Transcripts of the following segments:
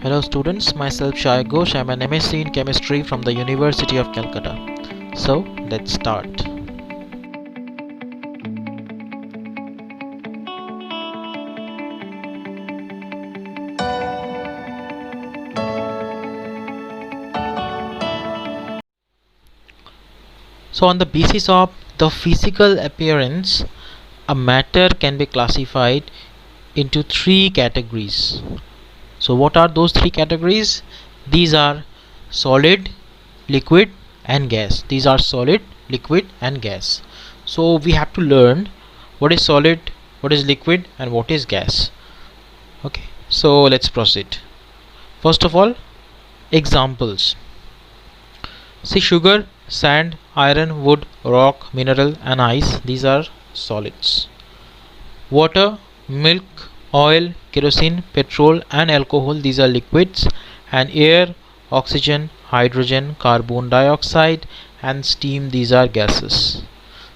Hello students, myself Shai Ghosh. I'm an MSc in Chemistry from the University of Calcutta. So let's start. So on the basis of the physical appearance, a matter can be classified into three categories. So what are those three categories? These are solid, liquid and gas. These are solid, liquid and gas. So we have to learn what is solid, what is liquid and what is gas. Okay, so let's proceed. First of all, examples. See, sugar, sand, iron, wood, rock, mineral and ice. These are solids. Water, milk, oil, kerosene, petrol and alcohol. These are liquids. And air, oxygen, hydrogen, carbon dioxide and steam. These are gases.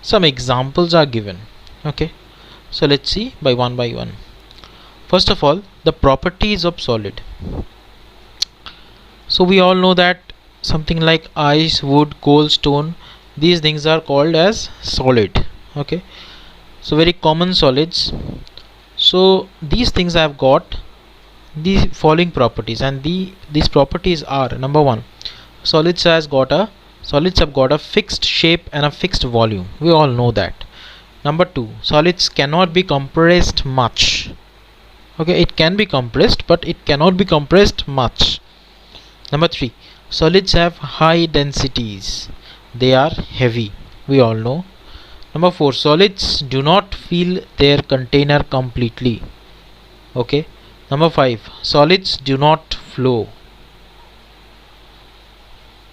Some examples are given. Okay, so let's see by one. First of all, the properties of solid. So we all know that something like ice, wood, coal, stone, these things are called as solid. Okay, so very common solids. So these things have got the following properties, and these properties are: number one, solids have got a fixed shape and a fixed volume. We all know that. Number two, solids cannot be compressed much. Okay, it can be compressed, but it cannot be compressed much. Number three, solids have high densities. They are heavy. We all know. Number four, solids do not fill their container completely. Okay. Number five, solids do not flow.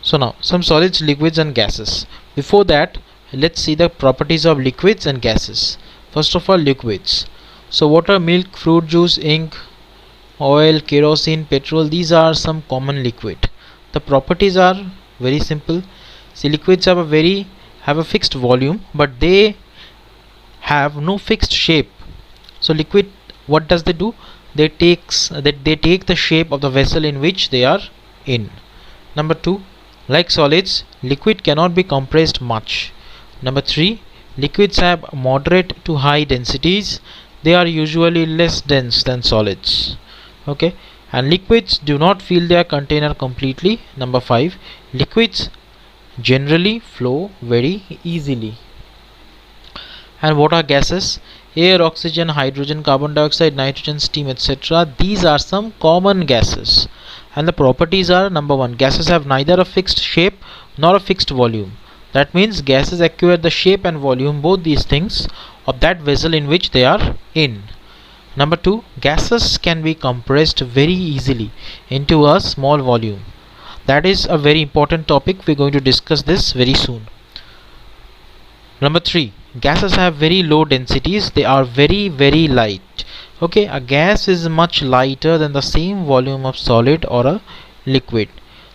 So now some solids, liquids and gases. Before that, let's see the properties of liquids and gases. First of all, liquids. So water, milk, fruit juice, ink, oil, kerosene, petrol, these are some common liquid. The properties are very simple. See, liquids have a fixed volume, but they have no fixed shape. So liquid, what does they do? They take the shape of the vessel in which they are in. Number two, like solids, liquid cannot be compressed much. Number three, liquids have moderate to high densities. They are usually less dense than solids. Okay, and liquids do not fill their container completely. Number five, liquids generally flow very easily. And what are gases? Air, oxygen, hydrogen, carbon dioxide, nitrogen, steam, etc. These are some common gases. And the properties are: number one, gases have neither a fixed shape nor a fixed volume. That means gases acquire the shape and volume, both these things, of that vessel in which they are in. Number two, gases can be compressed very easily into a small volume. That is a very important topic. We're going to discuss this very soon. Number three, gases have very low densities. They are very light. Okay, a gas is much lighter than the same volume of solid or a liquid.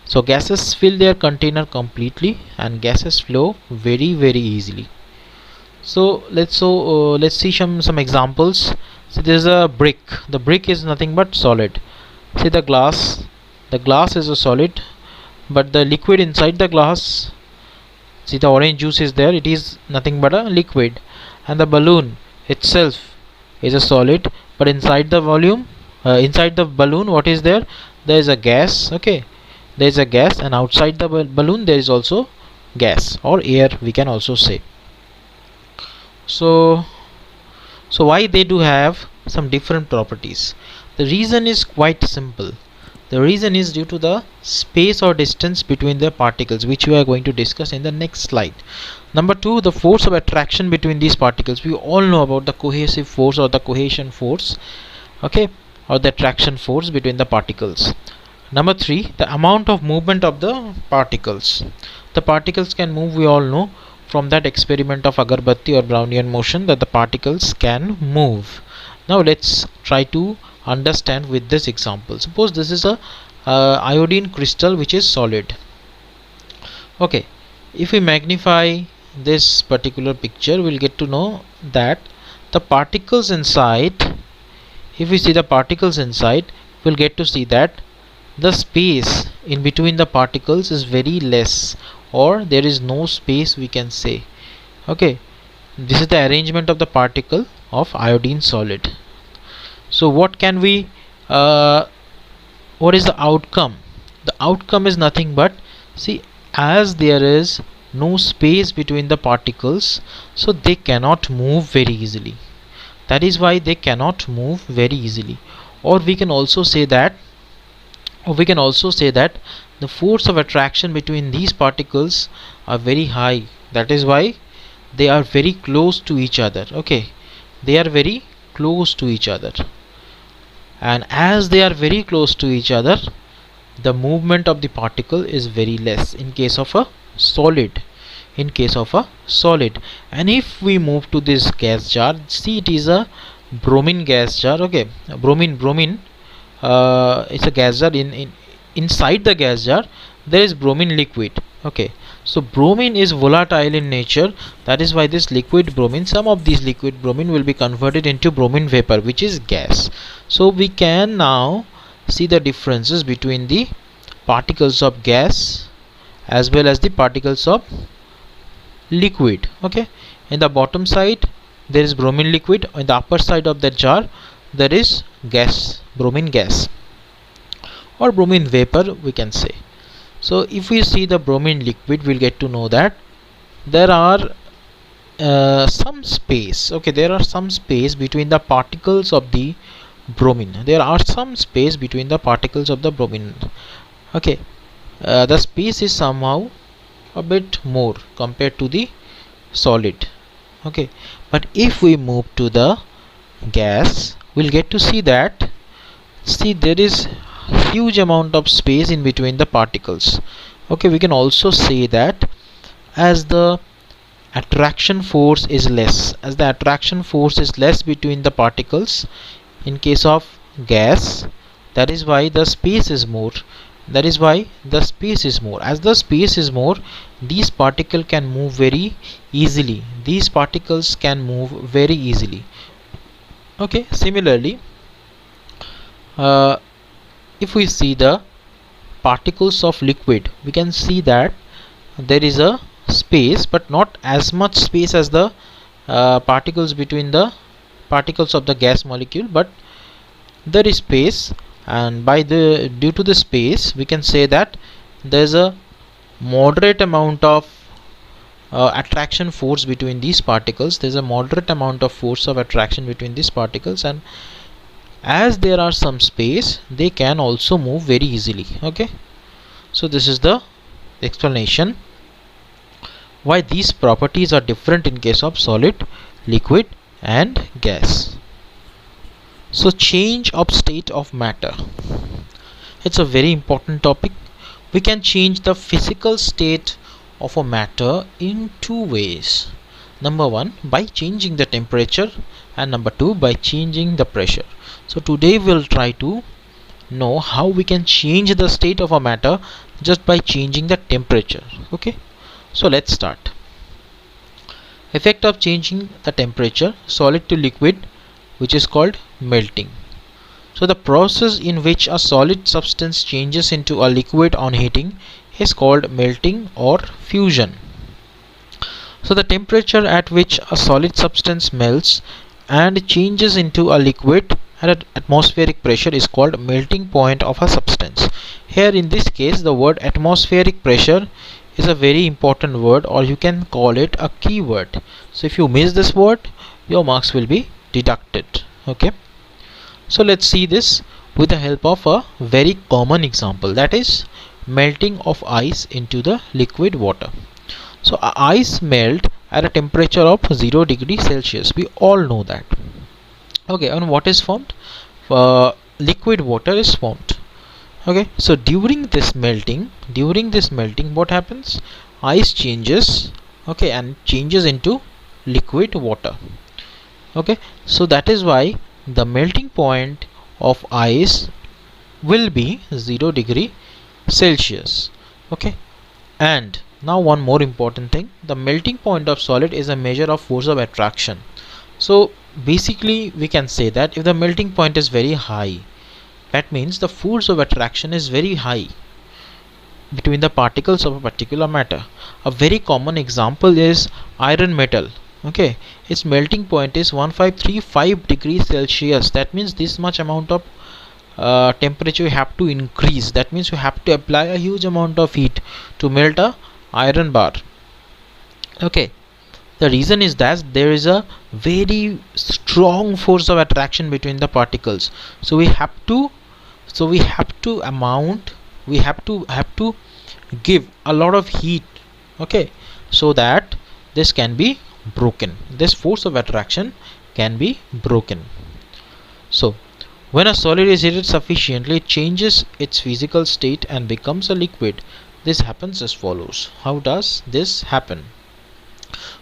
So gases fill their container completely and gases flow very easily. So let's see some examples. So there is a brick. The brick is nothing but solid. See, the glass is a solid, but the liquid inside the glass, see, the orange juice is there, it is nothing but a liquid. And the balloon itself is a solid, but inside the balloon, what is there? There is a gas. Okay, there is a gas, and outside the balloon there is also gas or air, we can also say. So why they do have some different properties? The reason is quite simple. The reason is due to the space or distance between the particles, which we are going to discuss in the next slide. Number two, the force of attraction between these particles. We all know about the cohesive force or the cohesion force, okay, or the attraction force between the particles. Number three, the amount of movement of the particles. The particles can move, we all know from that experiment of Agarbatti or Brownian motion, that the particles can move. Now let's try to understand with this example. Suppose this is a iodine crystal which is solid. Okay, if we magnify this particular picture, we'll get to know that the particles inside, if we see the particles inside, we'll get to see that the space in between the particles is very less, or there is no space, we can say. Okay, this is the arrangement of the particle of iodine solid. So what can we what is the outcome? The outcome is nothing but, see, as there is no space between the particles, so they cannot move very easily. That is why they cannot move very easily. Or we can also say that the force of attraction between these particles are very high. That is why they are very close to each other. Okay, they are very close to each other, and as they are very close to each other, the movement of the particle is very less in case of a solid. And if we move to this gas jar, see, it is a bromine gas jar. Okay, bromine it's a gas jar. Inside the gas jar there is bromine liquid. Okay, so bromine is volatile in nature. That is why this liquid bromine, some of these liquid bromine will be converted into bromine vapor, which is gas. So we can now see the differences between the particles of gas as well as the particles of liquid. Okay, in the bottom side there is bromine liquid, on the upper side of the jar there is gas, bromine gas, or bromine vapor, we can say. So if we see the bromine liquid, we'll get to know that there are some space. Okay, there are some space between the particles of the bromine. Okay, the space is somehow a bit more compared to the solid. Okay, but if we move to the gas, we'll get to see that, see, there is huge amount of space in between the particles. Okay, we can also say that as the attraction force is less, between the particles in case of gas, that is why the space is more. As the space is more, these particles can move very easily. Okay, similarly, if we see the particles of liquid, we can see that there is a space, but not as much space as the particles between the particles of the gas molecule, but there is space, and due to the space, we can say that there is a moderate amount of attraction force between these particles. And as there are some space, they can also move very easily. Okay, so this is the explanation why these properties are different in case of solid, liquid and gas. So change of state of matter, it's a very important topic. We can change the physical state of a matter in two ways. Number one, by changing the temperature, and number two, by changing the pressure. So today we'll try to know how we can change the state of a matter just by changing the temperature. Okay, so let's start. Effect of changing the temperature, solid to liquid, which is called melting. So the process in which a solid substance changes into a liquid on heating is called melting or fusion. So the temperature at which a solid substance melts and changes into a liquid at atmospheric pressure is called melting point of a substance. Here in this case, the word atmospheric pressure is a very important word, or you can call it a key word. So if you miss this word, your marks will be deducted. Okay, so let's see this with the help of a very common example, that is melting of ice into the liquid water. So ice melt at a temperature of 0 degree Celsius, we all know that. Okay, and what is formed? Liquid water is formed. Okay, so during this melting, what happens? Ice changes, okay, and changes into liquid water. Okay, so that is why the melting point of ice will be 0 degree Celsius. Okay, and now one more important thing, the melting point of solid is a measure of force of attraction. So basically we can say that if the melting point is very high, That means the force of attraction is very high between the particles of a particular matter. A very common example is iron metal. Okay, its melting point is 1535 degrees Celsius. That means this much amount of temperature you have to increase. That means you have to apply a huge amount of heat to melt a iron bar. Okay, the reason is that there is a very strong force of attraction between the particles. So we have to give a lot of heat, okay, so that this can be broken. This force of attraction can be broken. So when a solid is heated sufficiently, it changes its physical state and becomes a liquid. This happens as follows. How does this happen?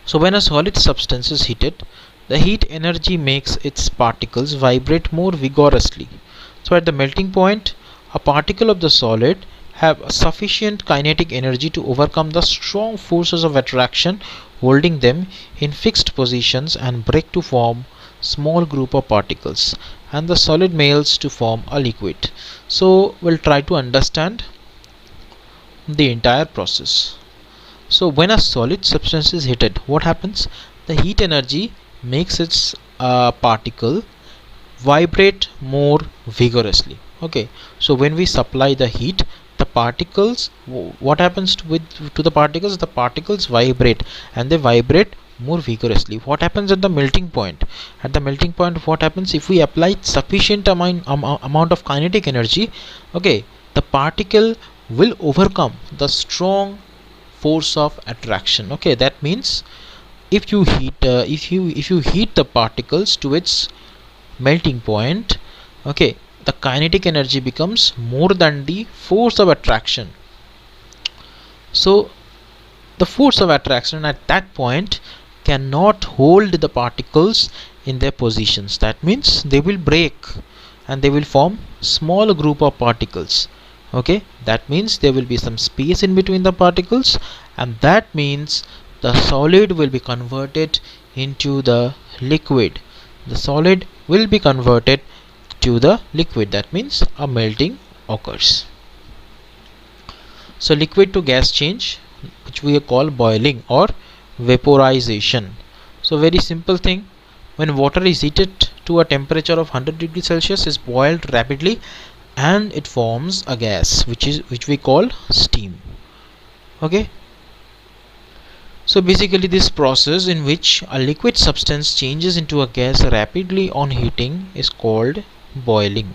So when a solid substance is heated, the heat energy makes its particles vibrate more vigorously. So at the melting point, a particle of the solid have sufficient kinetic energy to overcome the strong forces of attraction holding them in fixed positions and break to form small group of particles, and the solid melts to form a liquid. So we'll try to understand the entire process. So when a solid substance is heated, what happens? The heat energy makes its particle vibrate more vigorously. Okay, so when we supply the heat, the particles, what happens to the particles? The particles vibrate, and they vibrate more vigorously. What happens at the melting point? At the melting point, what happens if we apply sufficient amount of kinetic energy? Okay, the particle will overcome the strong force of attraction. Okay, that means if you heat the particles to its melting point, okay, the kinetic energy becomes more than the force of attraction. So the force of attraction at that point cannot hold the particles in their positions. That means they will break and they will form small group of particles. Okay, that means there will be some space in between the particles, and that means the solid will be converted into the liquid. The solid will be converted to the liquid. That means a melting occurs. So liquid to gas change, which we call boiling or vaporization. So very simple thing, when water is heated to a temperature of 100 degrees Celsius, is boiled rapidly and it forms a gas which we call steam. Okay, so basically this process in which a liquid substance changes into a gas rapidly on heating is called boiling.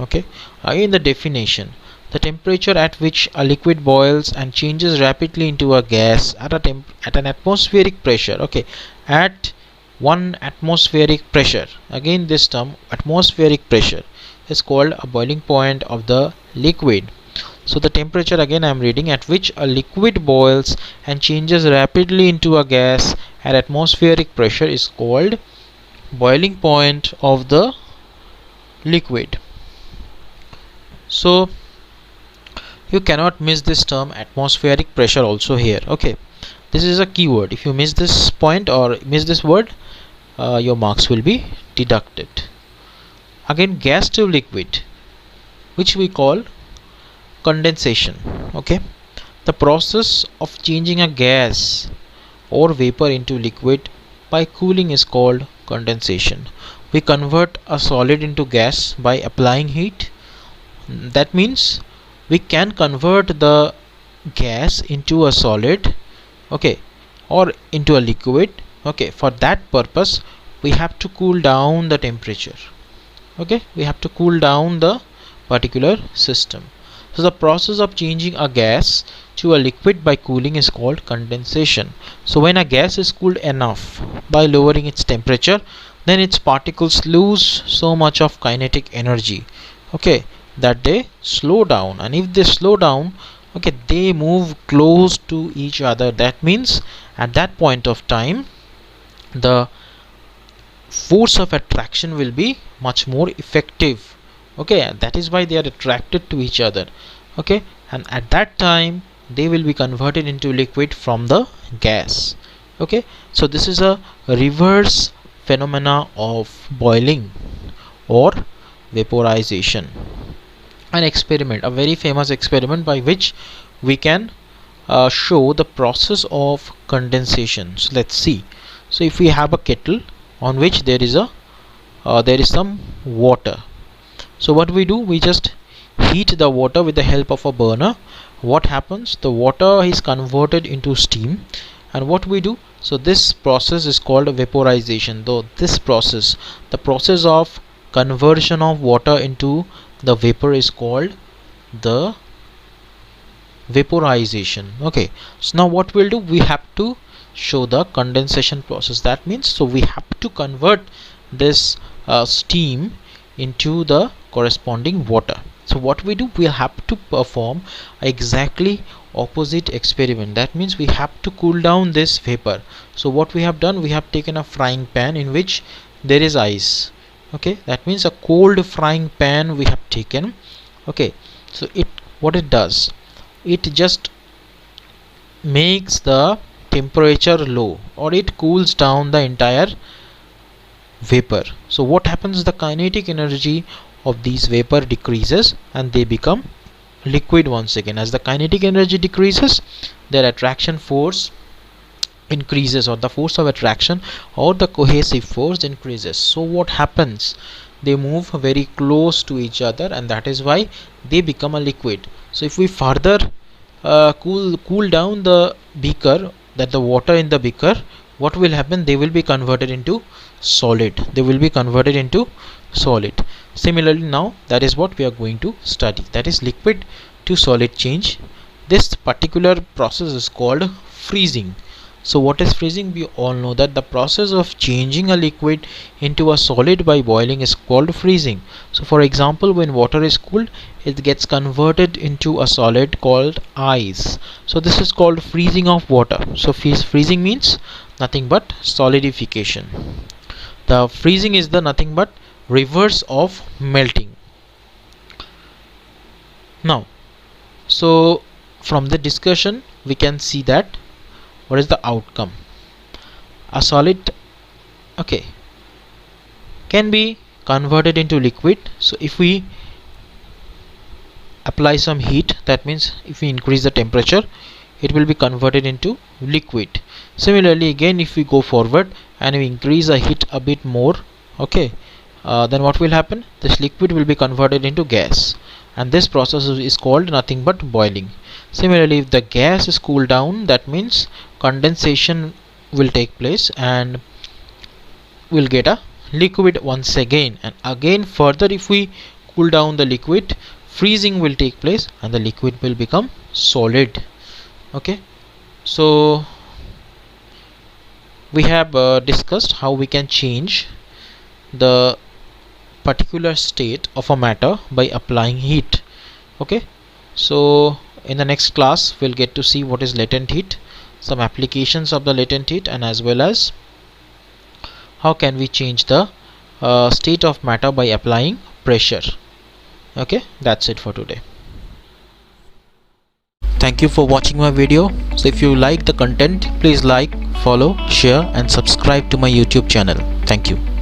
Okay, again the definition: the temperature at which a liquid boils and changes rapidly into a gas at an atmospheric pressure. Okay, at 1 atmospheric pressure, again this term atmospheric pressure, is called a boiling point of the liquid. So the temperature, again I am reading, at which a liquid boils and changes rapidly into a gas at atmospheric pressure is called boiling point of the liquid. So you cannot miss this term atmospheric pressure also here. Okay, this is a keyword. If you miss this point or miss this word, your marks will be deducted. Again, gas to liquid, which we call condensation. Okay, the process of changing a gas or vapor into liquid by cooling is called condensation. We convert a solid into gas by applying heat. That means we can convert the gas into a solid, okay, or into a liquid. Okay, for that purpose we have to cool down the temperature. Okay, we have to cool down the particular system. So the process of changing a gas to a liquid by cooling is called condensation. So when a gas is cooled enough by lowering its temperature, then its particles lose so much of kinetic energy, okay, that they slow down. And if they slow down, okay, they move close to each other. That means at that point of time the force of attraction will be much more effective. Okay, that is why they are attracted to each other. Okay, and at that time they will be converted into liquid from the gas. Okay, so this is a reverse phenomena of boiling or vaporization. an experiment, a very famous experiment by which we can show the process of condensation. So let's see. So if we have a kettle on which there is some water, so what we do, we just heat the water with the help of a burner. What happens, the water is converted into steam, and what we do, so this process is called vaporization. Though this process, the process of conversion of water into the vapor, is called the vaporization. Okay, so now what we'll do, we have to show the condensation process. That means, so we have to convert this steam into the corresponding water. So what we do, we have to perform exactly opposite experiment. That means we have to cool down this vapor. So what we have done, we have taken a frying pan in which there is ice. Okay, that means a cold frying pan we have taken. Okay, so what it does, it just makes the temperature low, or it cools down the entire vapor. So what happens, the kinetic energy of these vapor decreases and they become liquid once again. As the kinetic energy decreases, their attraction force increases, or the force of attraction or the cohesive force increases. So what happens, they move very close to each other, and that is why they become a liquid. So if we further cool down the beaker, that the water in the beaker, what will happen, they will be converted into solid. Similarly, now that is what we are going to study, that is liquid to solid change. This particular process is called freezing. So what is freezing? We all know that the process of changing a liquid into a solid by boiling is called freezing. So for example, when water is cooled, it gets converted into a solid called ice. So this is called freezing of water. So freezing means nothing but solidification. The freezing is the nothing but reverse of melting. Now, so from the discussion we can see that what is the outcome. A solid, okay, can be converted into liquid. So if we apply some heat, that means if we increase the temperature, it will be converted into liquid. Similarly, again, if we go forward and we increase the heat a bit more, okay, then what will happen, this liquid will be converted into gas, and this process is called nothing but boiling. Similarly, if the gas is cooled down, that means condensation will take place and we'll get a liquid once again. And again further, if we cool down the liquid, freezing will take place and the liquid will become solid. Okay, so we have discussed how we can change the particular state of a matter by applying heat. Okay, so in the next class we'll get to see what is latent heat, some applications of the latent heat, and as well as how can we change the state of matter by applying pressure. Okay, that's it for today. Thank you for watching my video. So if you like the content, please like, follow, share and subscribe to my YouTube channel. Thank you.